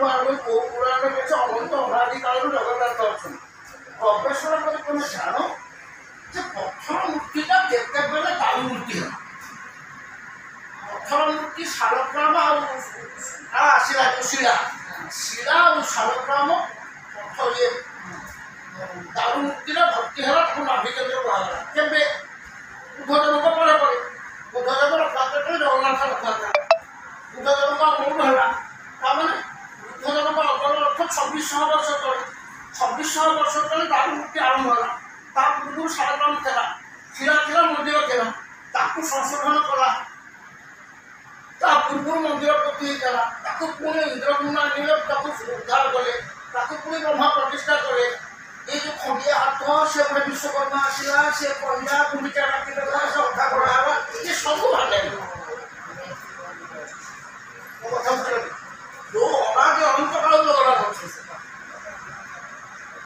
ଆମେ କୋଉ ପୁରାଣରେ କିଛି ଅନନ୍ତ ଅନାଦି କାଳରୁ ଜଗନ୍ନାଥ ଅଛନ୍ତି। ଗବେଷଣା କରି ତମେ ଜାଣ ଯେ ପଥର ମୂର୍ତ୍ତିଟା କେତେବେଳେ ଦାରୁ ମୂର୍ତ୍ତି ହେଲା। ପଥର ମୂର୍ତ୍ତି ଶାଳଗ୍ରାମ ଆଉ ଆସିଲା ଯୋଉ ଶିଳା ଆଉ ଶାଳଗ୍ରାମ ଇଏ ଦାରୁ ମୂର୍ତ୍ତିରେ ଭର୍ତ୍ତି ହେଲା, ତାକୁ ନାଭି କେନ୍ଦ୍ର କୁହାଗଲା। କେବେ? ବୁଦ୍ଧଦେବଙ୍କ ପରେ ବୁଦ୍ଧଦେବ ରଥଯାତ୍ରା, ଜଗନ୍ନାଥ ରଥଯାତ୍ରା। ବୁଦ୍ଧଦେବଙ୍କ ଅମଳରୁ ହେଲା, ତାମାନେ ବୁଦ୍ଧଦେବଙ୍କ ଅଗର ଅର୍ଥ 2600 ବର୍ଷ ତଳେ। 2600 ବର୍ଷ ତଳେ ଦାରୁ ମୂର୍ତ୍ତି ଆରମ୍ଭ ହେଲା। ତା ପୂର୍ବରୁ ଶାଳଗ୍ରାମ ଥିଲା, ଶିଳା ଥିଲା, ମନ୍ଦିର ଥିଲା, ତାକୁ ସଂଶୋଧନ କଲା। ତା ପୂର୍ବରୁ ମନ୍ଦିର ପ୍ରତି ହେଇଥିଲା, ତାକୁ ପୁଣି ଇନ୍ଦ୍ରଦ୍ୟୁମ୍ନ ଆଣିଲେ, ତାକୁ ଉଦ୍ଧାର କଲେ, ତାକୁ ପୁଣି ବ୍ରହ୍ମା ପ୍ରତିଷ୍ଠା କଲେ। ଏଇ ଯୋଉ ଖଣ୍ଡିଆ ହାତ, ସେ ଗୋଟେ ବିଶ୍ୱକର୍ମା ଆସିଲା, ସେ କହିଲା ଗୁଣ୍ଡିଚା କାଟି ଦେଲା, ସେ ଅଧା କରା ହେଲା, ଏ ସବୁ ଭଲ ଲାଗିବ।